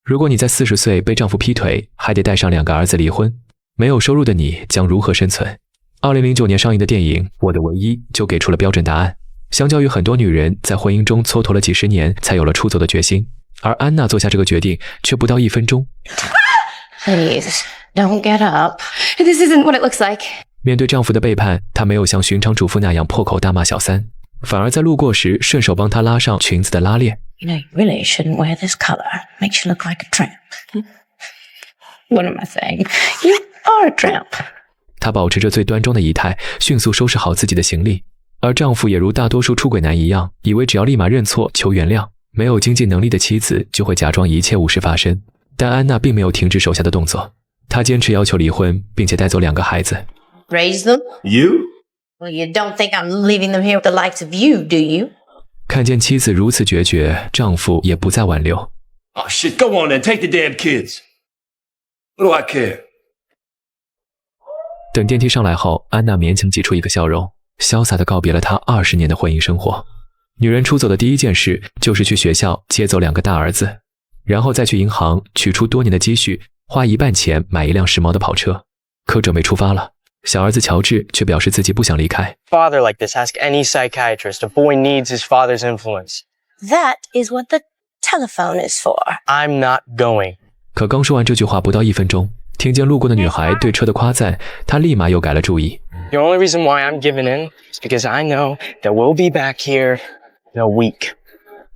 如果你在40岁被丈夫劈腿，还得带上2个儿子离婚，没有收入的你将如何生存？2009年上映的电影《我的唯一》就给出了标准答案。相较于很多女人在婚姻中蹉跎了几十年才有了出走的决心，而安娜做下这个决定却不到1分钟。Please, don't get up. This isn't what it looks like. 面对丈夫的背叛，她没有像寻常主妇那样破口大骂小三，反而在路过时顺手帮她拉上裙子的拉链。You know, you really shouldn't wear this color. Makes you look like a tramp. What am I saying? You are a tramp. 她保持着最端庄的仪态，迅速收拾好自己的行李。而丈夫也如大多数出轨男一样，以为只要立马认错求原谅，没有经济能力的妻子就会假装一切无事发生。但安娜并没有停止手下的动作，她坚持要求离婚，并且带走2个孩子。Raise them? You? Well, you don't think I'm leaving them here with the likes of you, do you? 看见妻子如此决绝，丈夫也不再挽留。Oh shit, go on then, take the damn kids. What do I care? 等电梯上来后，安娜勉强挤出一个笑容，潇洒地告别了她20年的婚姻生活。女人出走的第一件事就是去学校接走2个大儿子，然后再去银行取出多年的积蓄，花1半钱买一辆时髦的跑车。可准备出发了，小儿子乔治却表示自己不想离开。Father like this, ask any psychiatrist. A boy needs his father's influence. That is what the telephone is for. I'm not going. 可刚说完这句话不到1分钟，听见路过的女孩对车的夸赞，他立马又改了主意。The only reason why I'm giving in is because I know that we'll be back here in a week.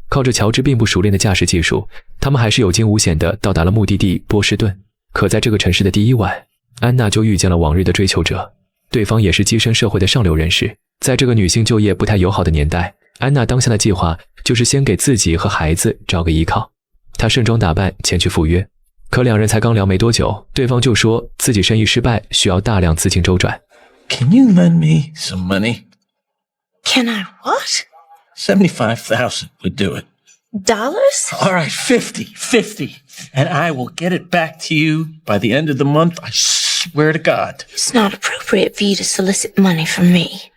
靠着乔治并不熟练的驾驶技术，他们还是有惊无险地到达了目的地波士顿。可在这个城市的第一晚，安娜就遇见了往日的追求者，对方也是跻身社会的上流人士。在这个女性就业不太友好的年代，安娜当下的计划就是先给自己和孩子找个依靠。她盛装打扮前去赴约，可2人才刚聊没多久，对方就说自己生意失败，需要大量资金周转。Can you lend me some money? Can I what? 75,000 would do it. Dollars? All right, 50. And I will get it back to you by the end of the month. I swear to God. It's not appropriate for you to solicit money from me.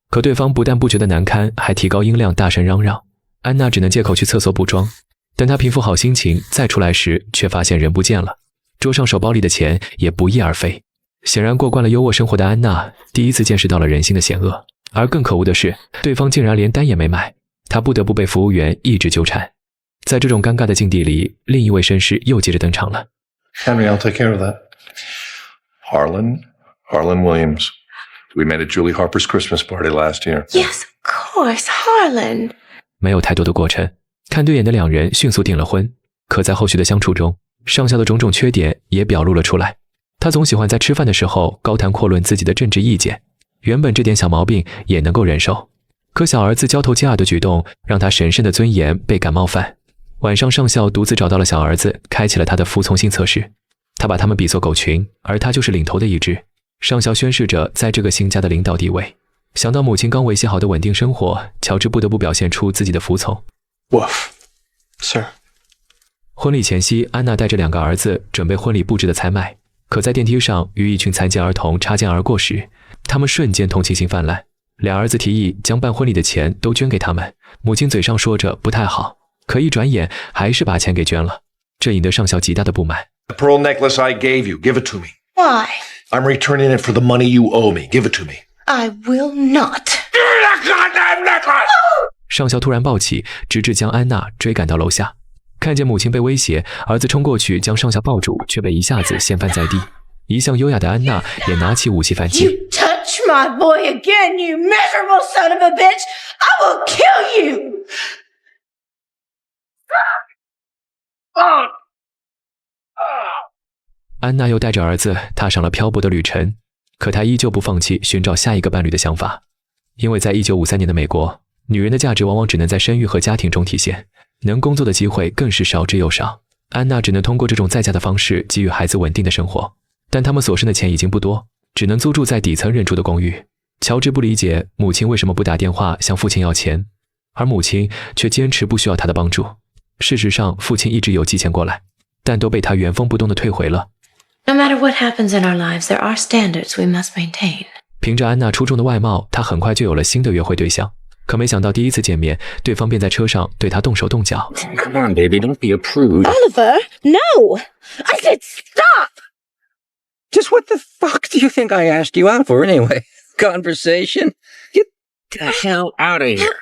可对方不但不觉得难堪，还提高音量大声嚷嚷。安娜只能借口去厕所补妆，等她平复好心情再出来时，却发现人不见了，桌上手包里的钱也不翼而飞。显然过惯了优渥生活的安娜，第一次见识到了人性的险恶。而更可恶的是，对方竟然连单也没买，她不得不被服务员一直纠缠。在这种尴尬的境地里，另一位绅士又接着登场了。Henry, I'll take care of that. Harlan Williams. We met at Julie Harper's Christmas party last year. Yes, of course, Harlan. 没有太多的过程，看对眼的2人迅速订了婚。可在后续的相处中，上校的种种缺点也表露了出来。他总喜欢在吃饭的时候高谈阔论自己的政治意见，原本这点小毛病也能够忍受，可小儿子交头接耳的举动让他神圣的尊严倍感冒犯。晚上上校独自找到了小儿子，开启了他的服从性测试。他把他们比作狗群，而他就是领头的一只。上校宣示着在这个新家的领导地位。想到母亲刚维系好的稳定生活，乔治不得不表现出自己的服从。Woof. Sir. 婚礼前夕，安娜带着2个儿子准备婚礼布置的采买，可在电梯上与一群残疾儿童擦肩而过时，他们瞬间同情心泛滥。2儿子提议将办婚礼的钱都捐给他们，母亲嘴上说着不太好，可一转眼还是把钱给捐了，这引得上校极大的不满。 The pearl necklace I gave you, give it to me. Why? I'm returning it for the money you owe me. Give it to me. I will not. Give me that goddamn necklace! 上校突然暴起，直至将安娜追赶到楼下。看见母亲被威胁，儿子冲过去将上校抱住，却被一下子掀翻在地。一向优雅的安娜也拿起武器反击。 You touch my boy again, you miserable son of a bitch! I will kill you! 安娜又带着儿子踏上了漂泊的旅程，可她依旧不放弃寻找下一个伴侣的想法。因为在1953年的美国，女人的价值往往只能在生育和家庭中体现，能工作的机会更是少之又少。安娜只能通过这种在家的方式给予孩子稳定的生活，但他们所剩的钱已经不多，只能租住在底层人住的公寓。乔治不理解母亲为什么不打电话向父亲要钱，而母亲却坚持不需要他的帮助。事实上，父亲一直有寄钱过来，但都被他原封不动地退回了。No matter what happens in our lives, there are standards we must maintain. 凭着安娜出众的外貌，她很快就有了新的约会对象。可没想到第一次见面，对方便在车上对他动手动脚。Come on, baby, don't be a prude. Oliver, no! I said stop! Just what the fuck do you think I asked you out for anyway? Conversation? Get the hell out of here.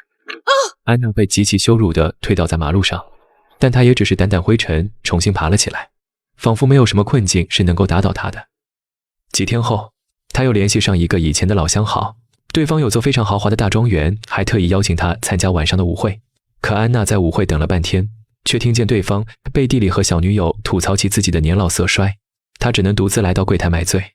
安娜被极其羞辱地推倒在马路上，但她也只是掸掸灰尘，重新爬了起来，仿佛没有什么困境是能够打倒她的。几天后，她又联系上一个以前的老相好，对方有座非常豪华的大庄园，还特意邀请她参加晚上的舞会。可安娜在舞会等了半天，却听见对方背地里和小女友吐槽起自己的年老色衰，她只能独自来到柜台买醉。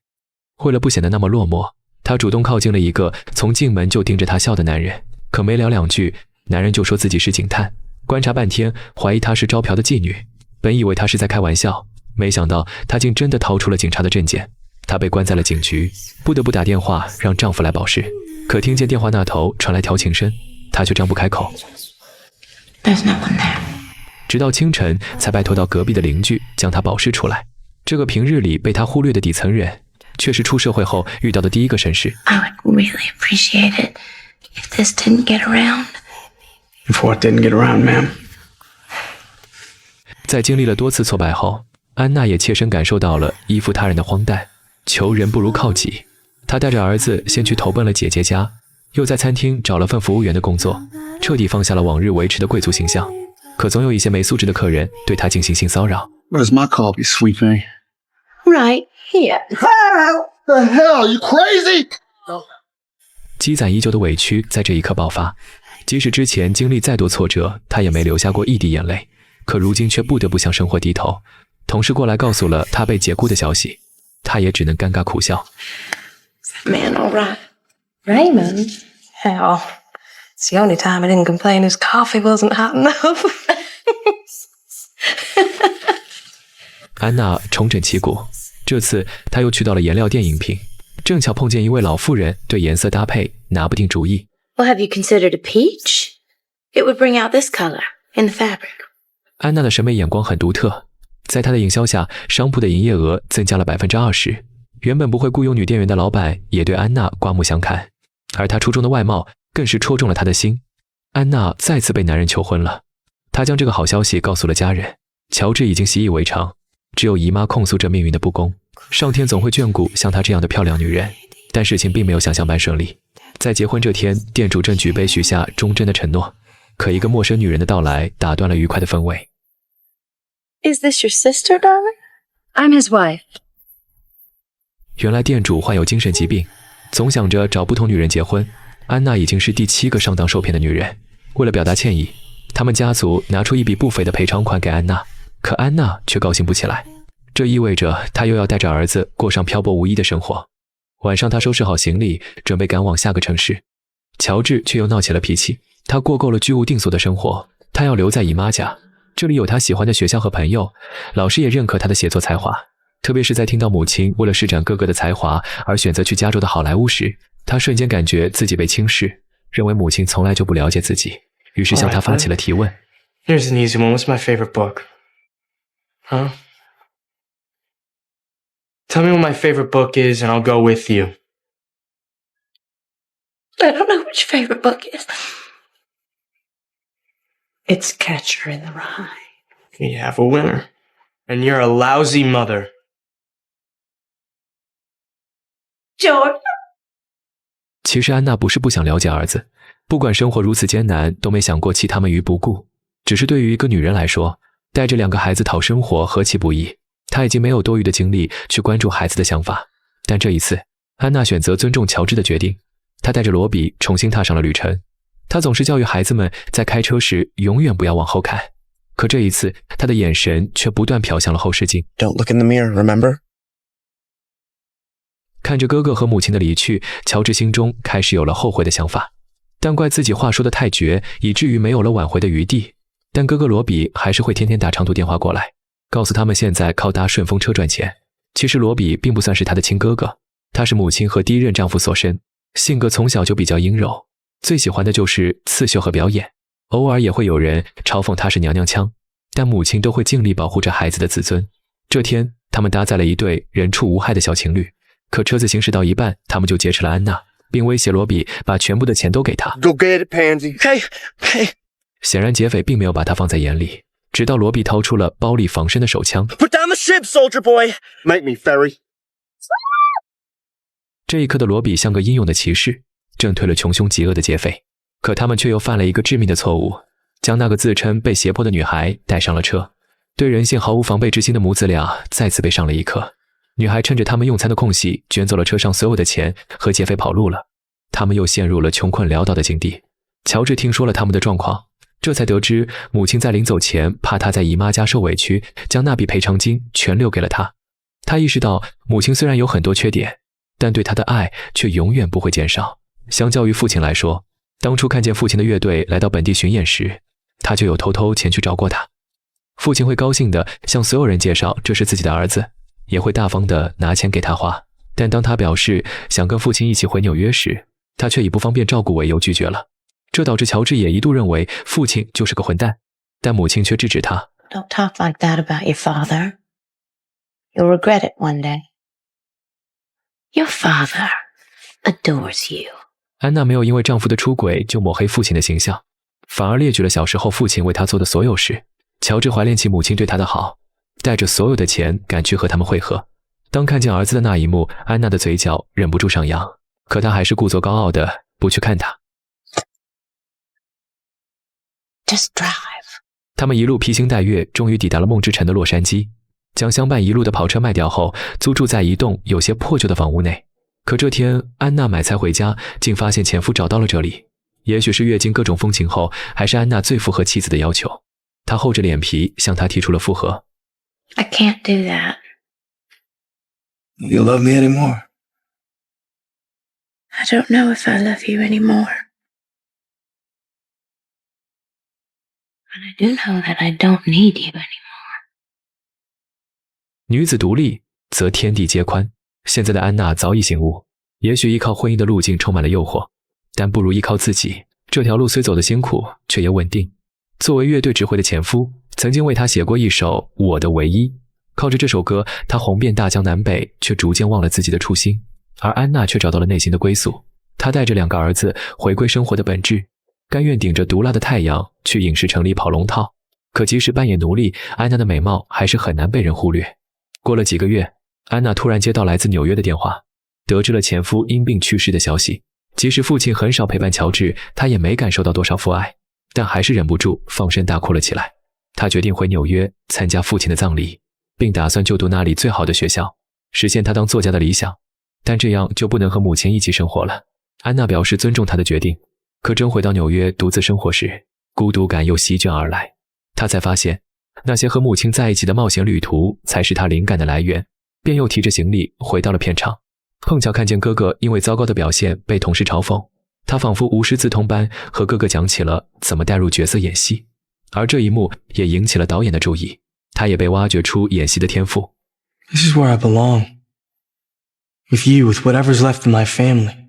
为了不显得那么落寞，她主动靠近了一个从进门就盯着她笑的男人，可没聊两句，男人就说自己是警探，观察半天，怀疑她是招嫖的妓女。本以为他是在开玩笑，没想到他竟真的掏出了警察的证件。她被关在了警局，不得不打电话让丈夫来保释。可听见电话那头传来调情声，她却张不开口。There's no one there. 直到清晨，才拜托到隔壁的邻居将她保释出来。这个平日里被她忽略的底层人，却是出社会后遇到的第一个绅士。I would really appreciate it if this didn't get around. If what didn't get around, ma'am? 在经历了多次挫败后，安娜也切身感受到了依附他人的荒诞，求人不如靠己。她带着儿子先去投奔了姐姐家，又在餐厅找了份服务员的工作，彻底放下了往日维持的贵族形象。可总有一些没素质的客人对她进行性骚扰。 Where's my coffee, sweet thing? Right here. The hell? You crazy? 积攒已久的委屈在这一刻爆发，即使之前经历再多挫折，她也没流下过一滴眼泪，可如今却不得不向生活低头。同事过来告诉了她被解雇的消息，她也只能尴尬苦笑。 Man, all right. Raymond? Hell, it's the only time I didn't complain his coffee wasn't hot enough. 安娜重整旗鼓，这次她又去到了颜料店应聘，正巧碰见一位老妇人对颜色搭配拿不定主意。 Well, have you considered a peach? It would bring out this color in the fabric. 安娜的审美眼光很独特，在她的营销下，商铺的营业额增加了20%。原本不会雇佣女店员的老板也对安娜刮目相看，而她出众的外貌更是戳中了他的心。安娜再次被男人求婚了，她将这个好消息告诉了家人，乔治已经习以为常，只有姨妈控诉着命运的不公。上天总会眷顾像她这样的漂亮女人，但事情并没有想象般顺利。在结婚这天，店主正举杯许下忠贞的承诺，可一个陌生女人的到来打断了愉快的氛围。 Is this your sister, darling? I'm his wife. 原来店主患有精神疾病，总想着找不同女人结婚。安娜已经是第7个上当受骗的女人。为了表达歉意，他们家族拿出一笔不菲的赔偿款给安娜，可安娜却高兴不起来。这意味着她又要带着儿子过上漂泊无依的生活。晚上，她收拾好行李，准备赶往下个城市。乔治却又闹起了脾气，他过够了居无定所的生活，他要留在姨妈家。这里有他喜欢的学校和朋友，老师也认可他的写作才华。特别是在听到母亲为了施展哥哥的才华而选择去加州的好莱坞时，他瞬间感觉自己被轻视，认为母亲从来就不了解自己，于是向他发起了提问。 Here's an easy one. What's my favorite book? Huh? Tell me what my favorite book is and I'll go with you. I don't know what your favorite book is. It's Catcher in the Rye. We have a winner. And you're a lousy mother. George. 其实安娜不是不想了解儿子，不管生活如此艰难，都没想过弃他们于不顾。只是对于一个女人来说，带着2个孩子讨生活何其不易，她已经没有多余的精力去关注孩子的想法。但这一次，安娜选择尊重乔治的决定，她带着罗比重新踏上了旅程。她总是教育孩子们在开车时永远不要往后看，可这一次，她的眼神却不断瞟向了后视镜。 Don't look in the mirror, remember? 看着哥哥和母亲的离去，乔治心中开始有了后悔的想法，但怪自己话说得太绝，以至于没有了挽回的余地。但哥哥罗比还是会天天打长途电话过来，告诉他们现在靠搭顺风车赚钱。其实罗比并不算是他的亲哥哥，他是母亲和第一任丈夫所生，性格从小就比较阴柔，最喜欢的就是刺绣和表演，偶尔也会有人嘲讽他是娘娘腔，但母亲都会尽力保护着孩子的自尊。这天，他们搭载了一对人畜无害的小情侣，可车子行驶到一半，他们就劫持了安娜，并威胁罗比把全部的钱都给他。 Go get it, Pansy. Okay. 显然劫匪并没有把他放在眼里，直到罗比掏出了包里防身的手枪。 Put down the ship, soldier boy. Make me, Ferry. 这一刻的罗比像个英勇的骑士，挣退了穷凶极恶的劫匪。可他们却又犯了一个致命的错误，将那个自称被胁迫的女孩带上了车。对人性毫无防备之心的母子俩再次被上了一课。女孩趁着他们用餐的空隙，卷走了车上所有的钱，和劫匪跑路了。他们又陷入了穷困潦倒的境地。乔治听说了他们的状况，这才得知母亲在临走前怕他在姨妈家受委屈，将那笔赔偿金全留给了他。他意识到母亲虽然有很多缺点，但对他的爱却永远不会减少。相较于父亲来说，当初看见父亲的乐队来到本地巡演时，他就有偷偷前去找过他。父亲会高兴地向所有人介绍这是自己的儿子，也会大方地拿钱给他花。但当他表示想跟父亲一起回纽约时，他却以不方便照顾为由拒绝了。这导致乔治也一度认为父亲就是个混蛋，但母亲却制止他。 Don't talk like that about your father. You'll regret it one day. Your father adores you. 安娜没有因为丈夫的出轨就抹黑父亲的形象，反而列举了小时候父亲为她做的所有事。乔治怀念起母亲对他的好，带着所有的钱赶去和他们会合。当看见儿子的那一幕，安娜的嘴角忍不住上扬，可她还是故作高傲的不去看他。 Just drive. 他们一路披星戴月，终于抵达了梦之城的洛杉矶。将相伴一路的跑车卖掉后，租住在一栋有些破旧的房屋内。可这天，安娜买菜回家，竟发现前夫找到了这里。也许是阅尽各种风情后，还是安娜最符合妻子的要求。她厚着脸皮向他提出了复合。 I can't do that. You love me anymore? I don't know if I love you anymore. But I do know that I don't need you anymore. 女子独立，则天地皆宽。现在的安娜早已醒悟，也许依靠婚姻的路径充满了诱惑，但不如依靠自己。这条路虽走得辛苦，却也稳定。作为乐队指挥的前夫，曾经为她写过一首《我的唯一》，靠着这首歌，她红遍大江南北，却逐渐忘了自己的初心。而安娜却找到了内心的归宿。她带着2个儿子回归生活的本质，甘愿顶着毒辣的太阳去影视城里跑龙套。可即使扮演奴隶，安娜的美貌还是很难被人忽略。过了几个月，安娜突然接到来自纽约的电话，得知了前夫因病去世的消息。即使父亲很少陪伴乔治，她也没感受到多少父爱，但还是忍不住放声大哭了起来。她决定回纽约参加父亲的葬礼，并打算就读那里最好的学校，实现她当作家的理想。但这样就不能和母亲一起生活了。安娜表示尊重她的决定，可真回到纽约独自生活时，孤独感又席卷而来。她才发现，那些和母亲在一起的冒险旅途才是她灵感的来源，便又提着行李回到了片场。碰巧看见哥哥因为糟糕的表现被同事嘲讽，她仿佛无师自通般和哥哥讲起了怎么带入角色演戏。而这一幕也引起了导演的注意，他也被挖掘出演戏的天赋。 This is where I belong. With you, with whatever's left of my family.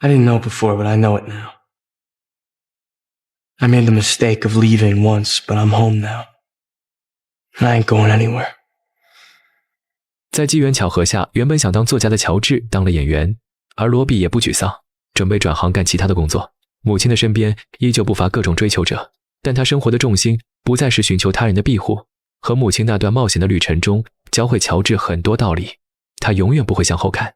I didn't know before, but I know it now. I made the mistake of leaving once, but I'm home now. And I ain't going anywhere. 在机缘巧合下，原本想当作家的乔治当了演员，而罗比也不沮丧，准备转行干其他的工作。母亲的身边依旧不乏各种追求者，但他生活的重心不再是寻求他人的庇护。和母亲那段冒险的旅程中，教会乔治很多道理。他永远不会向后看，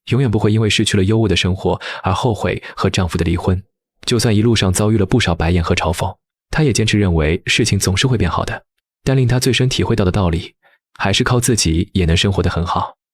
永远不会因为失去了优渥的生活而后悔和丈夫的离婚。就算一路上遭遇了不少白眼和嘲讽，他也坚持认为事情总是会变好的。但令他最深体会到的道理，还是靠自己也能生活得很好。